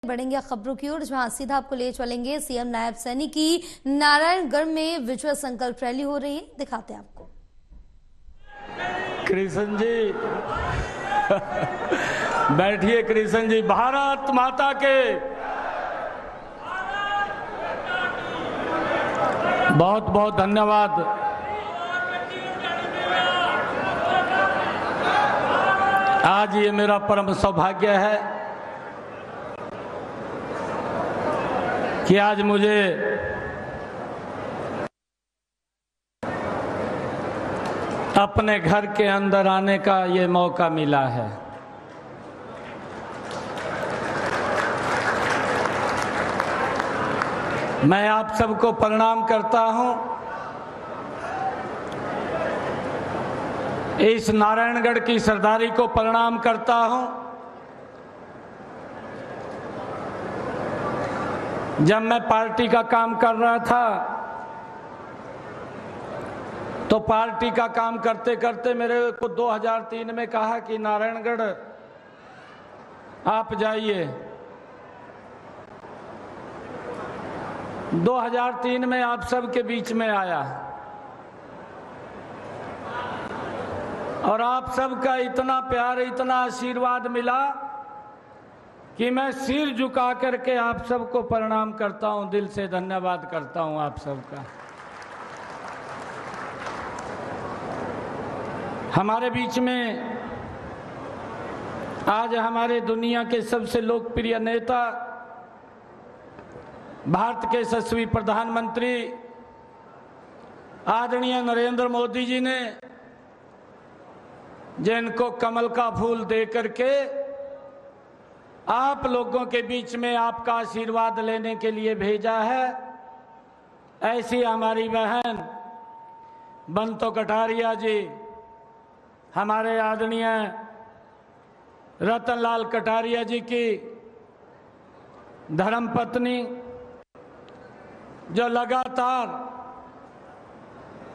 बढ़ेंगे खबरों की ओर, जहां सीधा आपको ले चलेंगे सीएम नायब सैनी की नारायणगढ़ में विजय संकल्प रैली हो रही है। दिखाते हैं आपको। कृष्ण जी बैठिए। कृष्ण जी, भारत माता के बहुत बहुत धन्यवाद। आज ये मेरा परम सौभाग्य है कि आज मुझे अपने घर के अंदर आने का ये मौका मिला है। मैं आप सबको प्रणाम करता हूं। इस नारायणगढ़ की सरदारी को प्रणाम करता हूं। जब मैं पार्टी का काम कर रहा था तो पार्टी का काम करते करते मेरे को 2003 में कहा कि नारायणगढ़ आप जाइए। 2003 में आप सबके बीच में आया और आप सबका इतना प्यार, इतना आशीर्वाद मिला कि मैं सिर झुका करके आप सबको प्रणाम करता हूं, दिल से धन्यवाद करता हूं आप सबका। हमारे बीच में आज हमारे दुनिया के सबसे लोकप्रिय नेता, भारत के यशस्वी प्रधानमंत्री आदरणीय नरेंद्र मोदी जी ने जिनको कमल का फूल दे करके आप लोगों के बीच में आपका आशीर्वाद लेने के लिए भेजा है, ऐसी हमारी बहन बंतो कटारिया जी, हमारे आदरणीय रतनलाल कटारिया जी की धर्मपत्नी, जो लगातार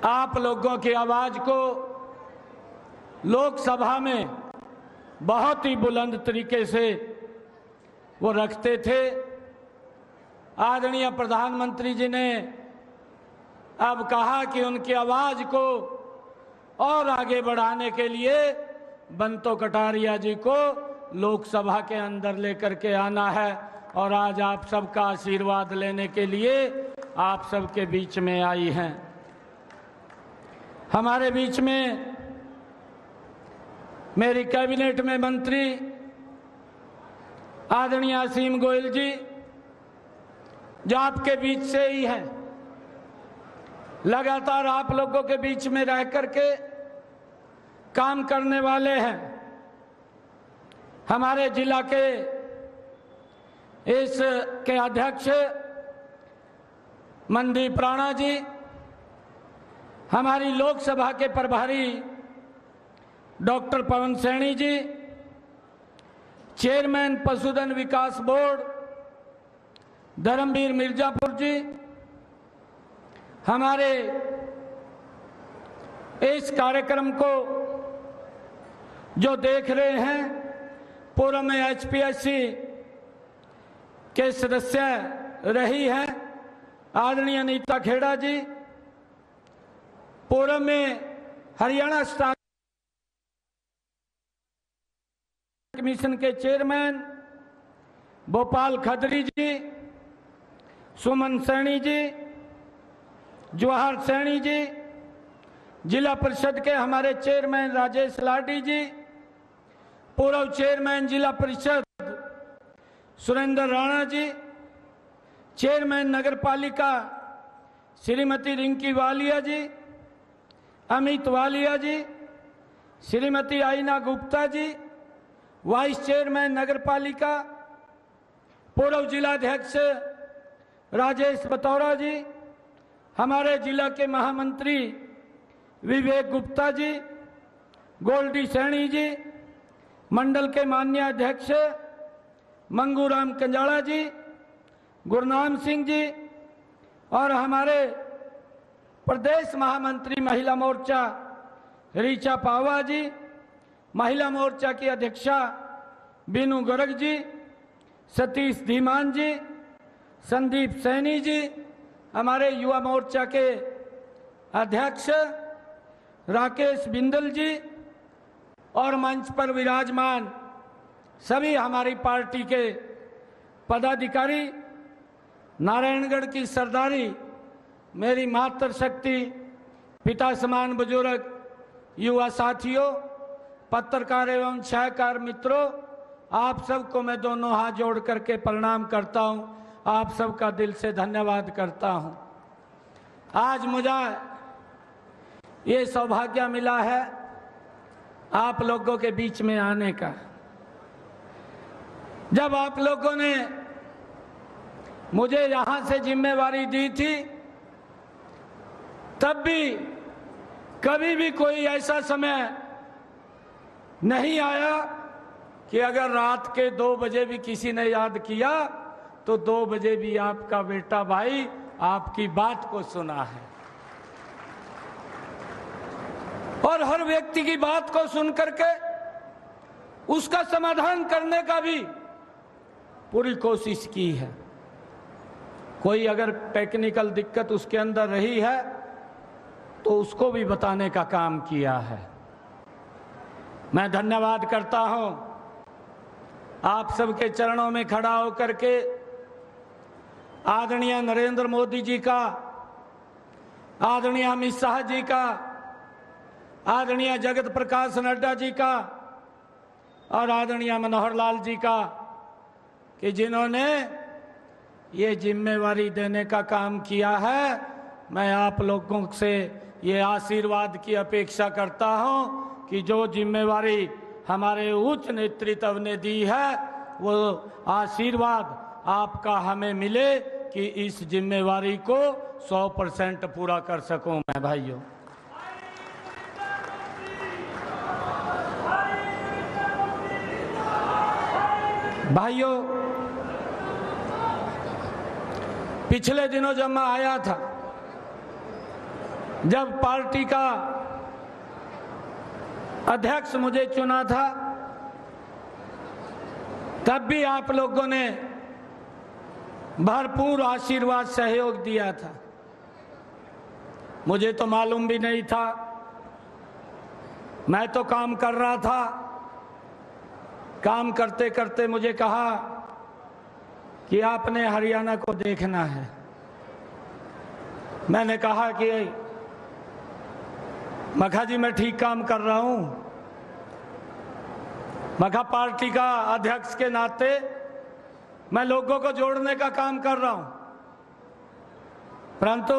आप लोगों की आवाज को लोकसभा में बहुत ही बुलंद तरीके से वो रखते थे। आदरणीय प्रधानमंत्री जी ने अब कहा कि उनकी आवाज को और आगे बढ़ाने के लिए बंतो कटारिया जी को लोकसभा के अंदर लेकर के आना है और आज आप सबका आशीर्वाद लेने के लिए आप सबके बीच में आई हैं। हमारे बीच में मेरी कैबिनेट में मंत्री आदरणीय असीम गोयल जी, जो आपके बीच से ही हैं, लगातार आप लोगों के बीच में रह करके काम करने वाले हैं। हमारे जिला के इसके अध्यक्ष मनदीप राणा जी, हमारी लोकसभा के प्रभारी डॉक्टर पवन सैनी जी, चेयरमैन पशुधन विकास बोर्ड धर्मवीर मिर्जापुर जी, हमारे इस कार्यक्रम को जो देख रहे हैं, पूर्व में एचपीएससी के सदस्य रही हैं आदरणीय अनीता खेड़ा जी, पूर्व में हरियाणा स्टाफ कमीशन के चेयरमैन भोपाल खदरी जी, सुमन सैनी जी, जवाहर सैनी जी, जिला परिषद के हमारे चेयरमैन राजेश लाडी जी, पूर्व चेयरमैन जिला परिषद सुरेंद्र राणा जी, चेयरमैन नगर पालिका श्रीमती रिंकी वालिया जी, अमित वालिया जी, श्रीमती आईना गुप्ता जी, वाइस चेयरमैन नगर पालिका, पूर्व जिलाध्यक्ष राजेश बतौरा जी, हमारे जिला के महामंत्री विवेक गुप्ता जी, गोल्डी सैनी जी, मंडल के माननीय अध्यक्ष मंगूराम कंजाड़ा जी, गुरनाम सिंह जी, और हमारे प्रदेश महामंत्री महिला मोर्चा रीचा पावा जी, महिला मोर्चा की अध्यक्षा बीनू गर्ग जी, सतीश धीमान जी, संदीप सैनी जी, हमारे युवा मोर्चा के अध्यक्ष राकेश बिंदल जी और मंच पर विराजमान सभी हमारी पार्टी के पदाधिकारी, नारायणगढ़ की सरदारी, मेरी मातृशक्ति, पिता समान बुजुर्ग, युवा साथियों, पत्रकार एवं छायाकार मित्रों, आप सबको मैं दोनों हाथ जोड़ करके प्रणाम करता हूं। आप सबका दिल से धन्यवाद करता हूं। आज मुझे ये सौभाग्य मिला है आप लोगों के बीच में आने का। जब आप लोगों ने मुझे यहां से जिम्मेवारी दी थी, तब भी कभी भी कोई ऐसा समय नहीं आया कि अगर रात के 2 बजे भी किसी ने याद किया तो 2 बजे भी आपका बेटा भाई आपकी बात को सुना है और हर व्यक्ति की बात को सुन करके उसका समाधान करने का भी पूरी कोशिश की है। कोई अगर टेक्निकल दिक्कत उसके अंदर रही है तो उसको भी बताने का काम किया है। मैं धन्यवाद करता हूं आप सबके चरणों में खड़ा होकर के आदरणीय नरेंद्र मोदी जी का, आदरणीय अमित शाह जी का, आदरणीय जगत प्रकाश नड्डा जी का और आदरणीय मनोहर लाल जी का, कि जिन्होंने ये जिम्मेवारी देने का काम किया है। मैं आप लोगों से ये आशीर्वाद की अपेक्षा करता हूं कि जो जिम्मेवारी हमारे उच्च नेतृत्व ने दी है वो आशीर्वाद आपका हमें मिले कि इस जिम्मेवारी को 100% पूरा कर सकूं मैं भाइयों। भाइयों, पिछले दिनों जब मैं आया था, जब पार्टी का अध्यक्ष मुझे चुना था, तब भी आप लोगों ने भरपूर आशीर्वाद सहयोग दिया था। मुझे तो मालूम भी नहीं था, मैं तो काम कर रहा था। काम करते करते मुझे कहा कि आपने हरियाणा को देखना है। मैंने कहा कि मखा जी मैं ठीक काम कर रहा हूं। मखा पार्टी का अध्यक्ष के नाते मैं लोगों को जोड़ने का काम कर रहा हूं, परंतु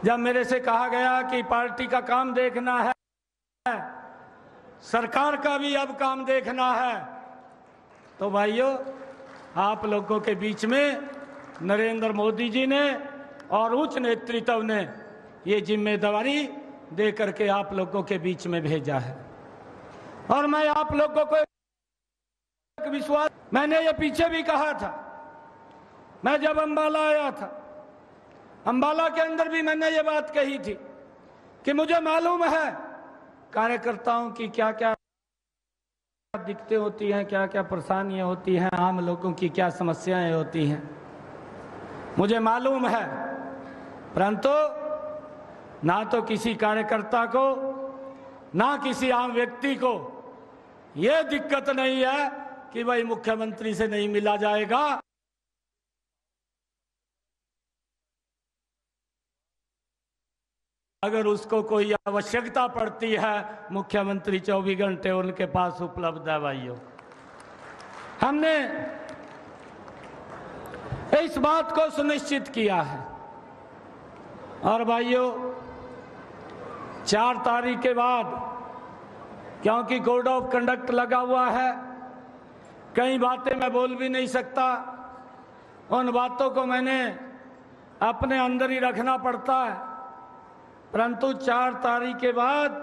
जब मेरे से कहा गया कि पार्टी का काम देखना है, सरकार का भी अब काम देखना है, तो भाइयों आप लोगों के बीच में नरेंद्र मोदी जी ने और उच्च नेतृत्व ने ये जिम्मेदारी दे करके आप लोगों के बीच में भेजा है। और मैं आप लोगों को एक विश्वास, मैंने ये पीछे भी कहा था, मैं जब अंबाला आया था, अंबाला के अंदर भी मैंने ये बात कही थी कि मुझे मालूम है कार्यकर्ताओं की क्या क्या दिक्कतें होती हैं, क्या क्या परेशानियां होती हैं, आम लोगों की क्या समस्याएं होती हैं, मुझे मालूम है। परंतु ना तो किसी कार्यकर्ता को, ना किसी आम व्यक्ति को यह दिक्कत नहीं है कि भाई मुख्यमंत्री से नहीं मिला जाएगा। अगर उसको कोई आवश्यकता पड़ती है, मुख्यमंत्री 24 घंटे उनके पास उपलब्ध है। भाइयों, हमने इस बात को सुनिश्चित किया है। और भाइयों, 4 तारीख के बाद, क्योंकि कोड ऑफ कंडक्ट लगा हुआ है, कई बातें मैं बोल भी नहीं सकता, उन बातों को मैंने अपने अंदर ही रखना पड़ता है। परंतु 4 तारीख के बाद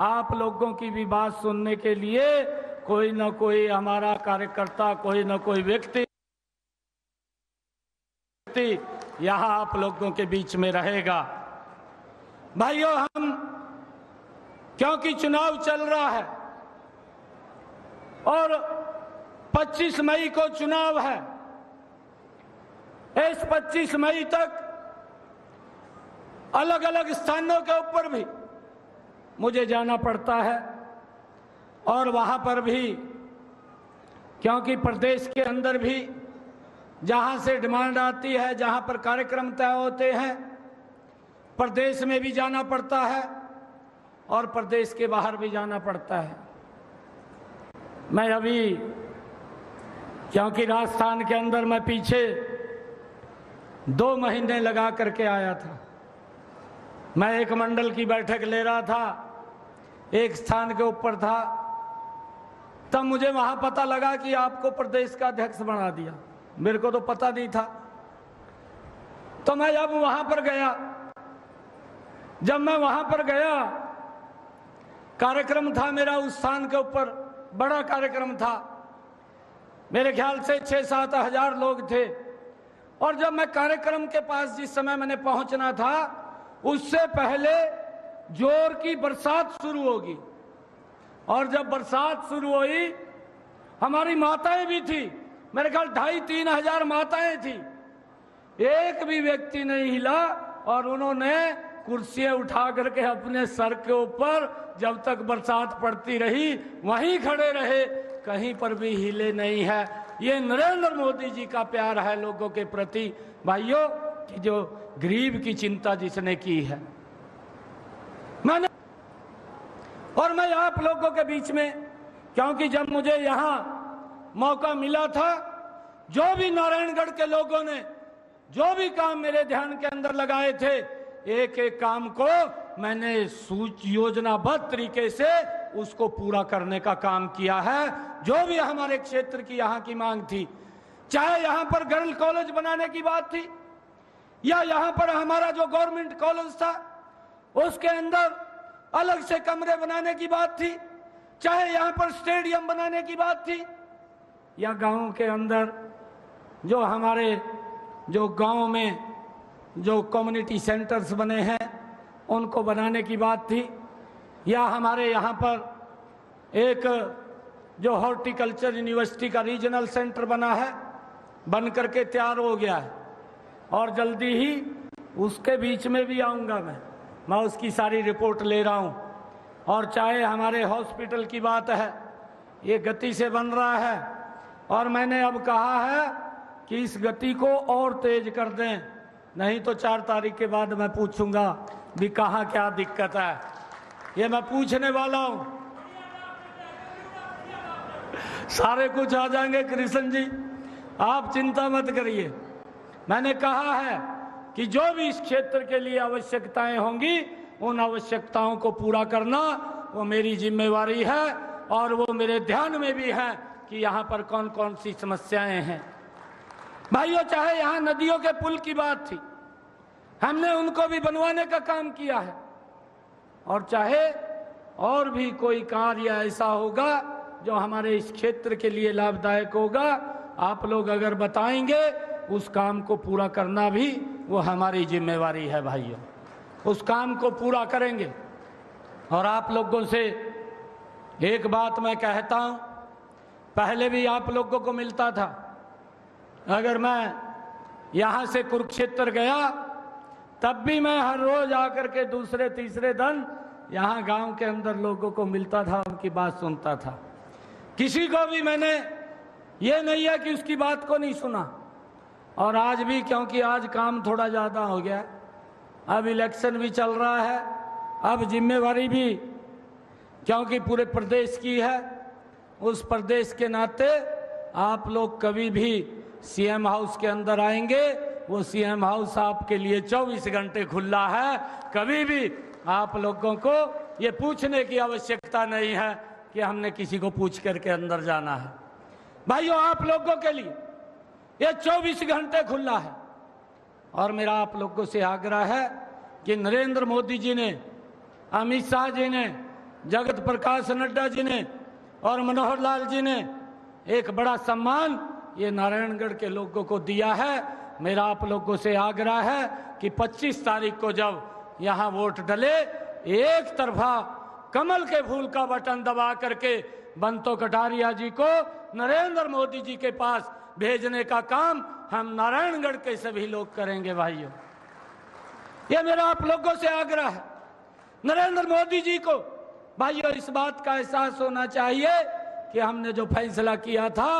आप लोगों की भी बात सुनने के लिए कोई न कोई हमारा कार्यकर्ता, कोई न कोई व्यक्ति यहां आप लोगों के बीच में रहेगा। भाइयों, हम क्योंकि चुनाव चल रहा है और 25 मई को चुनाव है। इस 25 मई तक अलग अलग स्थानों के ऊपर भी मुझे जाना पड़ता है और वहां पर भी, क्योंकि प्रदेश के अंदर भी जहां से डिमांड आती है, जहां पर कार्यक्रम तय होते हैं, प्रदेश में भी जाना पड़ता है और प्रदेश के बाहर भी जाना पड़ता है। मैं अभी, क्योंकि राजस्थान के अंदर मैं पीछे 2 महीने लगा करके आया था, मैं एक मंडल की बैठक ले रहा था, एक स्थान के ऊपर था, तब मुझे वहां पता लगा कि आपको प्रदेश का अध्यक्ष बना दिया। मेरे को तो पता नहीं था। तो मैं जब वहां पर गया, जब मैं वहां पर गया, कार्यक्रम था मेरा उस स्थान के ऊपर, बड़ा कार्यक्रम था, मेरे ख्याल से 6-7 हजार लोग थे। और जब मैं कार्यक्रम के पास जिस समय मैंने पहुंचना था, उससे पहले जोर की बरसात शुरू होगी। और जब बरसात शुरू हुई, हमारी माताएं भी थी, मेरे ख्याल 2,500-3 हजार माताएं थी, एक भी व्यक्ति नहीं हिला और उन्होंने कुर्सियां उठा करके अपने सर के ऊपर जब तक बरसात पड़ती रही वहीं खड़े रहे, कहीं पर भी हिले नहीं है। ये नरेंद्र मोदी जी का प्यार है लोगों के प्रति भाइयों, कि जो गरीब की चिंता जिसने की है। मैं आप लोगों के बीच में, क्योंकि जब मुझे यहाँ मौका मिला था, जो भी नारायणगढ़ के लोगों ने जो भी काम मेरे ध्यान के अंदर लगाए थे, एक एक काम को मैंने योजनाबद्ध तरीके से उसको पूरा करने का काम किया है। जो भी हमारे क्षेत्र की यहाँ की मांग थी, चाहे यहाँ पर गर्ल कॉलेज बनाने की बात थी, या यहाँ पर हमारा जो गवर्नमेंट कॉलेज था उसके अंदर अलग से कमरे बनाने की बात थी, चाहे यहाँ पर स्टेडियम बनाने की बात थी, या गांव के अंदर जो हमारे जो गांव में जो कम्युनिटी सेंटर्स बने हैं उनको बनाने की बात थी, या हमारे यहाँ पर एक जो हॉर्टिकल्चर यूनिवर्सिटी का रीजनल सेंटर बना है, बन करके तैयार हो गया है और जल्दी ही उसके बीच में भी आऊँगा मैं उसकी सारी रिपोर्ट ले रहा हूँ। और चाहे हमारे हॉस्पिटल की बात है, ये गति से बन रहा है और मैंने अब कहा है कि इस गति को और तेज कर दें, नहीं तो 4 तारीख के बाद मैं पूछूंगा भी कहाँ क्या दिक्कत है, ये मैं पूछने वाला हूँ। सारे कुछ आ जाएंगे कृष्ण जी, आप चिंता मत करिए। मैंने कहा है कि जो भी इस क्षेत्र के लिए आवश्यकताएं होंगी, उन आवश्यकताओं को पूरा करना वो मेरी जिम्मेवारी है और वो मेरे ध्यान में भी है कि यहाँ पर कौन कौन सी समस्याएं हैं। भाइयों, चाहे यहाँ नदियों के पुल की बात थी, हमने उनको भी बनवाने का काम किया है, और चाहे और भी कोई कार्य ऐसा होगा जो हमारे इस क्षेत्र के लिए लाभदायक होगा, आप लोग अगर बताएंगे उस काम को पूरा करना भी वो हमारी जिम्मेवारी है। भाइयों, उस काम को पूरा करेंगे। और आप लोगों से एक बात मैं कहता हूं, पहले भी आप लोगों को मिलता था, अगर मैं यहां से कुरुक्षेत्र गया तब भी मैं हर रोज आकर के दूसरे तीसरे दिन यहां गांव के अंदर लोगों को मिलता था, उनकी बात सुनता था। किसी को भी मैंने ये नहीं है कि उसकी बात को नहीं सुना। और आज भी, क्योंकि आज काम थोड़ा ज़्यादा हो गया, अब इलेक्शन भी चल रहा है, अब जिम्मेवारी भी क्योंकि पूरे प्रदेश की है, उस प्रदेश के नाते आप लोग कभी भी सीएम हाउस के अंदर आएंगे, वो सीएम हाउस आपके लिए 24 घंटे खुला है। कभी भी आप लोगों को ये पूछने की आवश्यकता नहीं है कि हमने किसी को पूछ करके अंदर जाना है। भाइयों, आप लोगों के लिए ये 24 घंटे खुला है। और मेरा आप लोगों से आग्रह है कि नरेंद्र मोदी जी ने, अमित शाह जी ने, जगत प्रकाश नड्डा जी ने और मनोहर लाल जी ने एक बड़ा सम्मान ये नारायणगढ़ के लोगों को दिया है। मेरा आप लोगों से आग्रह है कि 25 तारीख को जब यहाँ वोट डले, एक तरफा कमल के फूल का बटन दबा करके बंतो कटारिया जी को नरेंद्र मोदी जी के पास भेजने का काम हम नारायणगढ़ के सभी लोग करेंगे। भाइयों, ये मेरा आप लोगों से आग्रह है। नरेंद्र मोदी जी को भाइयों इस बात का एहसास होना चाहिए कि हमने जो फैसला किया था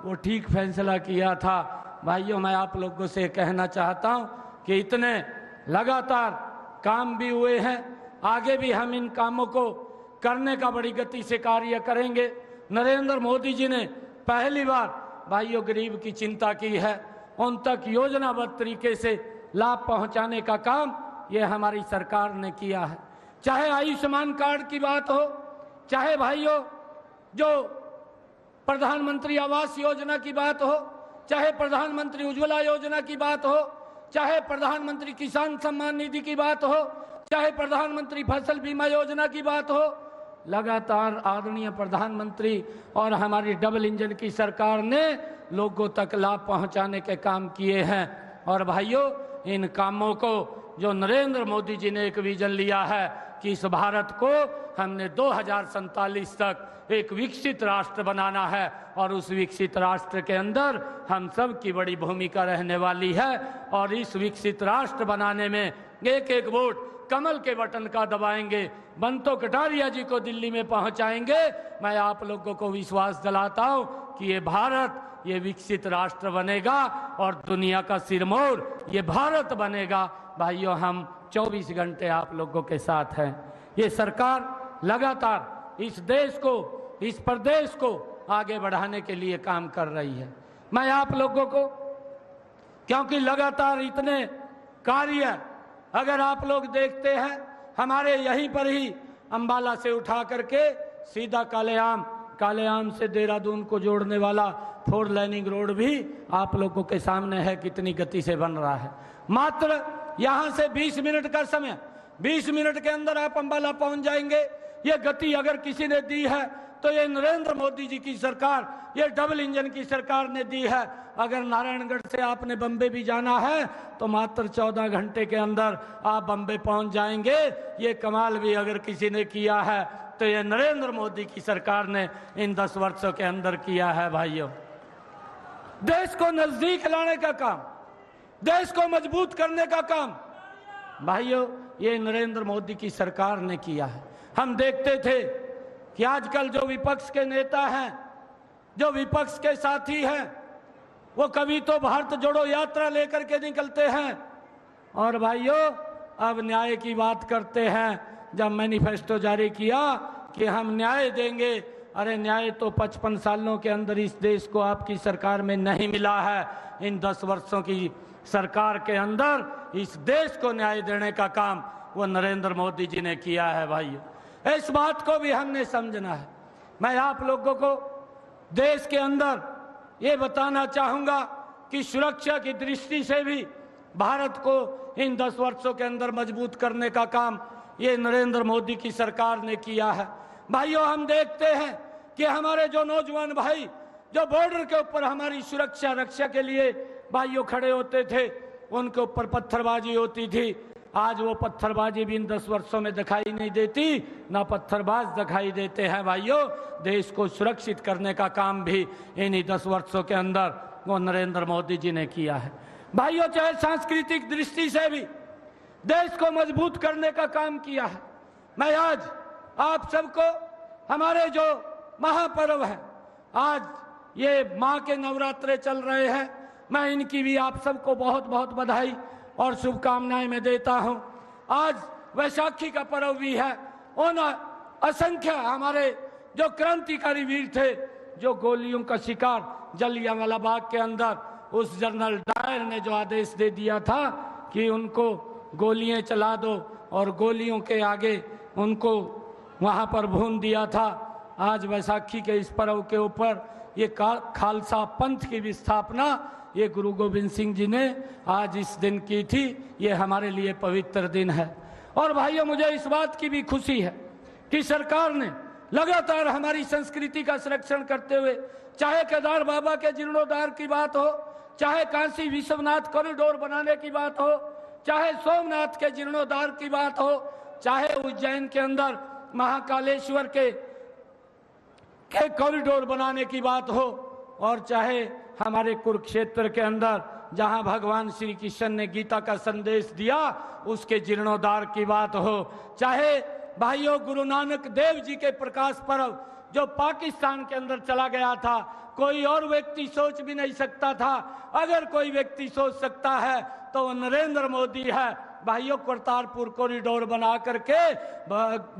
वो ठीक फैसला किया था। भाइयों, मैं आप लोगों से कहना चाहता हूं कि इतने लगातार काम भी हुए हैं, आगे भी हम इन कामों को करने का बड़ी गति से कार्य करेंगे। नरेंद्र मोदी जी ने पहली बार भाइयों गरीब की चिंता की है, उन तक योजनाबद्ध तरीके से लाभ पहुंचाने का काम ये हमारी सरकार ने किया है। चाहे आयुष्मान कार्ड की बात हो, चाहे भाइयों जो प्रधानमंत्री आवास योजना की बात हो, चाहे प्रधानमंत्री उज्ज्वला योजना की बात हो, चाहे प्रधानमंत्री किसान सम्मान निधि की बात हो, चाहे प्रधानमंत्री फसल बीमा योजना की बात हो, लगातार आदरणीय प्रधानमंत्री और हमारी डबल इंजन की सरकार ने लोगों तक लाभ पहुंचाने के काम किए हैं। और भाइयों, इन कामों को जो नरेंद्र मोदी जी ने एक विजन लिया है कि इस भारत को हमने 2047 तक एक विकसित राष्ट्र बनाना है और उस विकसित राष्ट्र के अंदर हम सब की बड़ी भूमिका रहने वाली है। और इस विकसित राष्ट्र बनाने में एक एक वोट कमल के बटन का दबाएंगे, बंतो कटारिया जी को दिल्ली में पहुंचाएंगे। मैं आप लोगों को विश्वास दिलाता हूं कि ये भारत ये विकसित राष्ट्र बनेगा और दुनिया का सिरमौर ये भारत बनेगा। भाइयों, हम 24 घंटे आप लोगों के साथ हैं। ये सरकार लगातार इस देश को, इस प्रदेश को आगे बढ़ाने के लिए काम कर रही है। मैं आप लोगों को, क्योंकि लगातार इतने कार्य अगर आप लोग देखते हैं, हमारे यहीं पर ही अंबाला से उठा करके सीधा कालेआम से देहरादून को जोड़ने वाला 4 लाइनिंग रोड भी आप लोगों के सामने है, कितनी गति से बन रहा है। मात्र यहां से 20 मिनट का समय, 20 मिनट के अंदर आप अंबाला पहुंच जाएंगे। ये गति अगर किसी ने दी है तो ये नरेंद्र मोदी जी की सरकार, ये डबल इंजन की सरकार ने दी है। अगर नारायणगढ़ से आपने बम्बे भी जाना है तो मात्र 14 घंटे के अंदर आप बम्बे पहुंच जाएंगे। ये कमाल भी अगर किसी ने किया है तो ये नरेंद्र मोदी की सरकार ने इन 10 वर्षों के अंदर किया है। भाइयों, देश को नजदीक लाने का काम, देश को मजबूत करने का काम भाइयों ये नरेंद्र मोदी की सरकार ने किया है। हम देखते थे कि आजकल जो विपक्ष के नेता हैं, जो विपक्ष के साथी हैं, वो कभी तो भारत जोड़ो यात्रा लेकर के निकलते हैं और भाइयों अब न्याय की बात करते हैं। जब मैनिफेस्टो जारी किया कि हम न्याय देंगे, अरे न्याय तो 55 सालों के अंदर इस देश को आपकी सरकार में नहीं मिला है। इन 10 वर्षों की सरकार के अंदर इस देश को न्याय देने का काम वो नरेंद्र मोदी जी ने किया है। भाइयों, इस बात को भी हमने समझना है। मैं आप लोगों को देश के अंदर ये बताना चाहूंगा कि सुरक्षा की दृष्टि से भी भारत को इन 10 वर्षों के अंदर मजबूत करने का काम ये नरेंद्र मोदी की सरकार ने किया है। भाइयों, हम देखते हैं कि हमारे जो नौजवान भाई जो बॉर्डर के ऊपर हमारी सुरक्षा रक्षा के लिए भाइयों खड़े होते थे, उनके ऊपर पत्थरबाजी होती थी। आज वो पत्थरबाजी भी इन 10 वर्षों में दिखाई नहीं देती, ना पत्थरबाज दिखाई देते हैं। भाइयों, देश को सुरक्षित करने का काम भी इन्हीं 10 वर्षों के अंदर वो नरेंद्र मोदी जी ने किया है। भाइयों, चाहे सांस्कृतिक दृष्टि से भी देश को मजबूत करने का काम किया है। मैं आज आप सबको हमारे जो महापर्व है, आज ये माँ के नवरात्रे चल रहे हैं, मैं इनकी भी आप सबको बहुत बहुत बधाई और शुभकामनाएं मैं देता हूं। आज वैशाखी का पर्व भी है। उन असंख्य हमारे जो क्रांतिकारी वीर थे, जो गोलियों का शिकार जलियांवाला बाग के अंदर उस जनरल डायर ने जो आदेश दे दिया था कि उनको गोलियां चला दो और गोलियों के आगे उनको वहां पर भून दिया था। आज वैसाखी के इस पर्व के ऊपर ये खालसा पंथ की भी स्थापना ये गुरु गोविंद सिंह जी ने आज इस दिन की थी। ये हमारे लिए पवित्र दिन है। और भाइयों, मुझे इस बात की भी खुशी है कि सरकार ने लगातार हमारी संस्कृति का संरक्षण करते हुए, चाहे केदार बाबा के जीर्णोद्धार की बात हो, चाहे काशी विश्वनाथ कॉरिडोर बनाने की बात हो, चाहे सोमनाथ के जीर्णोद्धार की बात हो, चाहे उज्जैन के अंदर महाकालेश्वर के कॉरिडोर बनाने की बात हो, और चाहे हमारे कुरुक्षेत्र के अंदर जहां भगवान श्री कृष्ण ने गीता का संदेश दिया उसके जीर्णोद्धार की बात हो, चाहे भाइयों गुरु नानक देव जी के प्रकाश पर्व जो पाकिस्तान के अंदर चला गया था, कोई और व्यक्ति सोच भी नहीं सकता था। अगर कोई व्यक्ति सोच सकता है तो वो नरेंद्र मोदी है। भाइयों करतारपुर कॉरिडोर बना करके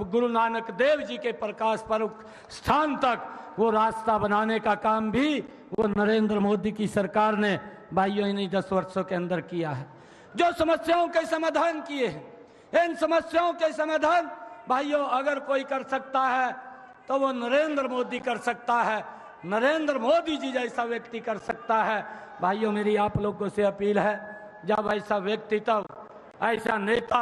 गुरु नानक देव जी के प्रकाश पर्व स्थान तक वो रास्ता बनाने का काम भी वो नरेंद्र मोदी की सरकार ने भाइयों इन्हीं 10 वर्षों के अंदर किया है। जो समस्याओं के समाधान किए हैं, इन समस्याओं के समाधान भाइयों अगर कोई कर सकता है तो वो नरेंद्र मोदी कर सकता है। नरेंद्र मोदी जी जैसा व्यक्ति कर सकता है। भाइयों मेरी आप लोगों से अपील है, जब ऐसा व्यक्तित्व, ऐसा नेता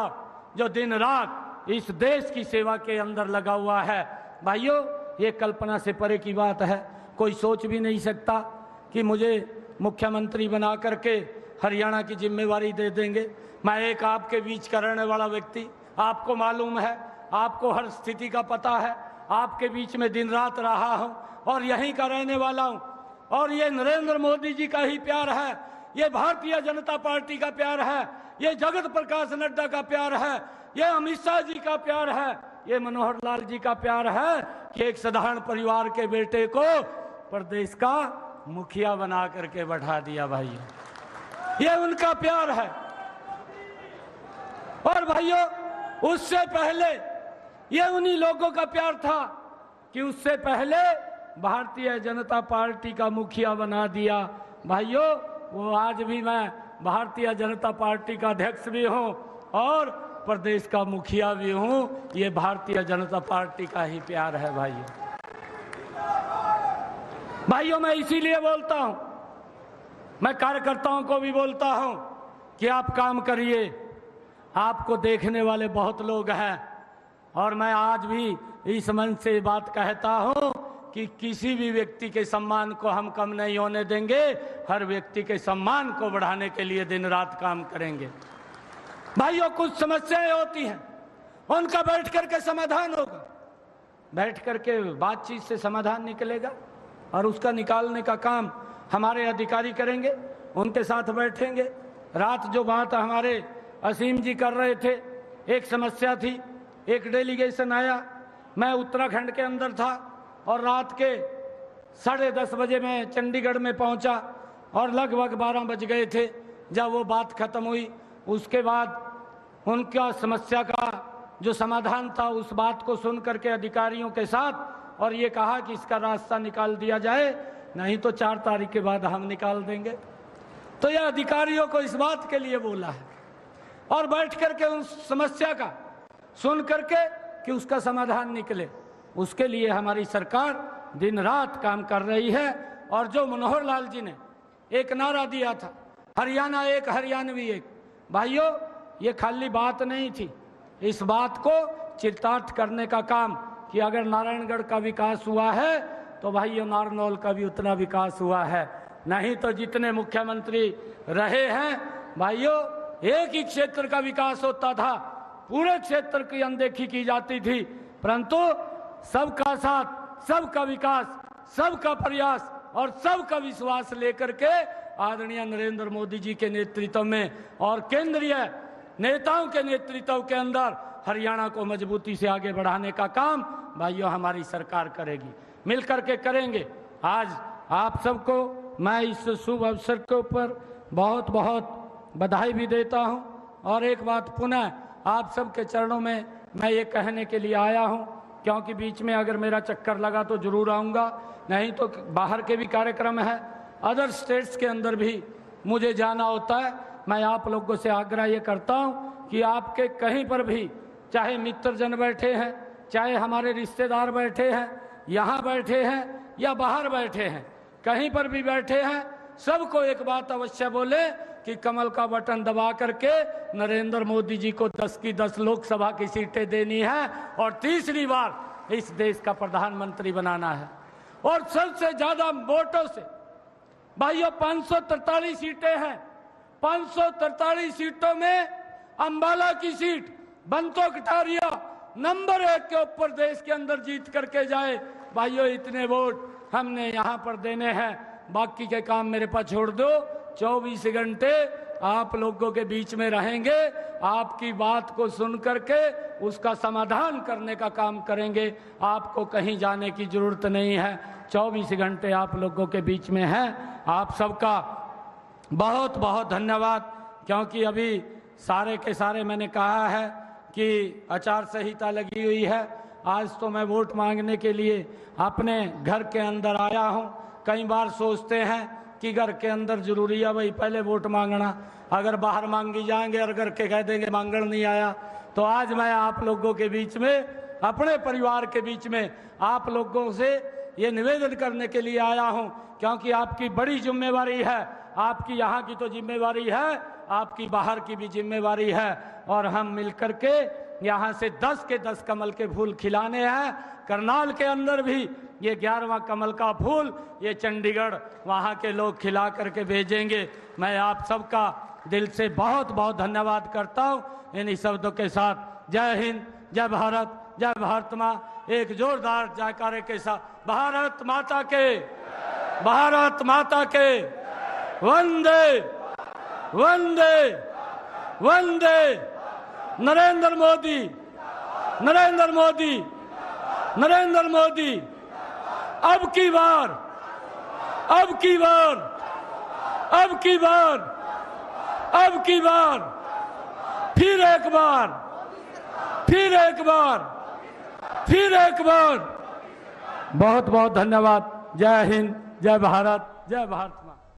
जो दिन रात इस देश की सेवा के अंदर लगा हुआ है, भाइयों ये कल्पना से परे की बात है। कोई सोच भी नहीं सकता कि मुझे मुख्यमंत्री बना करके हरियाणा की जिम्मेवारी दे देंगे। मैं एक आपके बीच का रहने वाला व्यक्ति, आपको मालूम है, आपको हर स्थिति का पता है, आपके बीच में दिन रात रहा हूं और यहीं का रहने वाला हूं। और ये नरेंद्र मोदी जी का ही प्यार है, ये भारतीय जनता पार्टी का प्यार है, ये जगत प्रकाश नड्डा का प्यार है, ये अमित शाह जी का प्यार है, ये मनोहर लाल जी का प्यार है कि एक साधारण परिवार के बेटे को प्रदेश का मुखिया बना करके बैठा दिया। भाइयों ये उनका प्यार है। और भाइयों उससे पहले ये उन्हीं लोगों का प्यार था कि उससे पहले भारतीय जनता पार्टी का मुखिया बना दिया। भाइयों वो आज भी मैं भारतीय जनता पार्टी का अध्यक्ष भी हूं और प्रदेश का मुखिया भी हूं। ये भारतीय जनता पार्टी का ही प्यार है। भाइयों मैं इसीलिए बोलता हूं, मैं कार्यकर्ताओं को भी बोलता हूं कि आप काम करिए। आपको देखने वाले बहुत लोग हैं और मैं आज भी इस मन से बात कहता हूं कि किसी भी व्यक्ति के सम्मान को हम कम नहीं होने देंगे। हर व्यक्ति के सम्मान को बढ़ाने के लिए दिन रात काम करेंगे। भाइयों कुछ समस्याएं होती हैं, उनका बैठ करके समाधान होगा, बैठ करके बातचीत से समाधान निकलेगा और उसका निकालने का काम हमारे अधिकारी करेंगे, उनके साथ बैठेंगे। रात जो बात हमारे असीम जी कर रहे थे, एक समस्या थी, एक डेलीगेशन आया, मैं उत्तराखंड के अंदर था और रात के 10:30 बजे मैं चंडीगढ़ में पहुंचा और लगभग 12 बज गए थे जब वो बात खत्म हुई। उसके बाद उनका समस्या का जो समाधान था उस बात को सुन करके अधिकारियों के साथ और ये कहा कि इसका रास्ता निकाल दिया जाए, नहीं तो 4 तारीख के बाद हम निकाल देंगे। तो यह अधिकारियों को इस बात के लिए बोला है और बैठ करके उस समस्या का सुन करके कि उसका समाधान निकले, उसके लिए हमारी सरकार दिन रात काम कर रही है। और जो मनोहर लाल जी ने एक नारा दिया था, हरियाणा एक हरियाणवी एक, भाइयों ये खाली बात नहीं थी, इस बात को चितार्थ करने का काम कि अगर नारायणगढ़ का विकास हुआ है तो भाइयों नारनौल का भी उतना विकास हुआ है। नहीं तो जितने मुख्यमंत्री रहे हैं भाइयों एक ही क्षेत्र का विकास होता था, पूरे क्षेत्र की अनदेखी की जाती थी, परंतु सबका साथ, सबका विकास, सबका प्रयास और सबका विश्वास लेकर के आदरणीय नरेंद्र मोदी जी के नेतृत्व में और केंद्रीय नेताओं के नेतृत्व के अंदर हरियाणा को मजबूती से आगे बढ़ाने का काम भाइयों हमारी सरकार करेगी, मिलकर के करेंगे। आज आप सबको मैं इस शुभ अवसर के ऊपर बहुत बहुत बधाई भी देता हूं और एक बात पुनः आप सबके चरणों में मैं ये कहने के लिए आया हूं, क्योंकि बीच में अगर मेरा चक्कर लगा तो जरूर आऊँगा, नहीं तो बाहर के भी कार्यक्रम है, अदर स्टेट्स के अंदर भी मुझे जाना होता है। मैं आप लोगों से आग्रह ये करता हूँ कि आपके कहीं पर भी चाहे मित्रजन बैठे हैं, चाहे हमारे रिश्तेदार बैठे हैं, यहाँ बैठे हैं या बाहर बैठे हैं, कहीं पर भी बैठे हैं, सबको एक बात अवश्य बोले कि कमल का बटन दबा करके नरेंद्र मोदी जी को 10 की 10 लोकसभा की सीटें देनी है और तीसरी बार इस देश का प्रधानमंत्री बनाना है। और सबसे ज्यादा वोटों से भाइयों 543 सीटें हैं, 543 सीटों में अंबाला की सीट, बंतो कटारिया नंबर 1 के ऊपर देश के अंदर जीत करके जाए। भाइयों, इतने वोट हमने यहाँ पर देने हैं, बाकी के काम मेरे पास छोड़ दो। 24 घंटे आप लोगों के बीच में रहेंगे, आपकी बात को सुन करके उसका समाधान करने का काम करेंगे। आपको कहीं जाने की जरूरत नहीं है, 24 घंटे आप लोगों के बीच में हैं। आप सबका बहुत बहुत धन्यवाद, क्योंकि अभी सारे के सारे मैंने कहा है कि आचार संहिता लगी हुई है। आज तो मैं वोट मांगने के लिए अपने घर के अंदर आया हूं। कई बार सोचते हैं कि घर के अंदर जरूरी है भाई पहले वोट मांगना, अगर बाहर मांगी जाएंगे और घर के कह देंगे मांगण नहीं आया। तो आज मैं आप लोगों के बीच में, अपने परिवार के बीच में आप लोगों से ये निवेदन करने के लिए आया हूं, क्योंकि आपकी बड़ी जिम्मेवारी है। आपकी यहाँ की तो जिम्मेवारी है, आपकी बाहर की भी जिम्मेवारी है, और हम मिलकर के यहाँ से 10 के 10 कमल के फूल खिलाने हैं। करनाल के अंदर भी ये 11वां कमल का फूल ये चंडीगढ़ वहाँ के लोग खिला करके भेजेंगे। मैं आप सबका दिल से बहुत बहुत धन्यवाद करता हूँ। इन्हीं शब्दों के साथ जय हिंद, जय भारत, जय भारत माँ, एक जोरदार जयकारे के साथ भारत माता के, भारत माता के, वंदे वंदे वंदे, नरेंद्र मोदी, नरेंद्र मोदी, नरेंद्र मोदी। अब की बार, अब की बार, अब की बार, अब की बार, फिर एक बार, फिर एक बार, फिर एक बार। बहुत बहुत धन्यवाद। जय हिंद, जय भारत, जय भारत।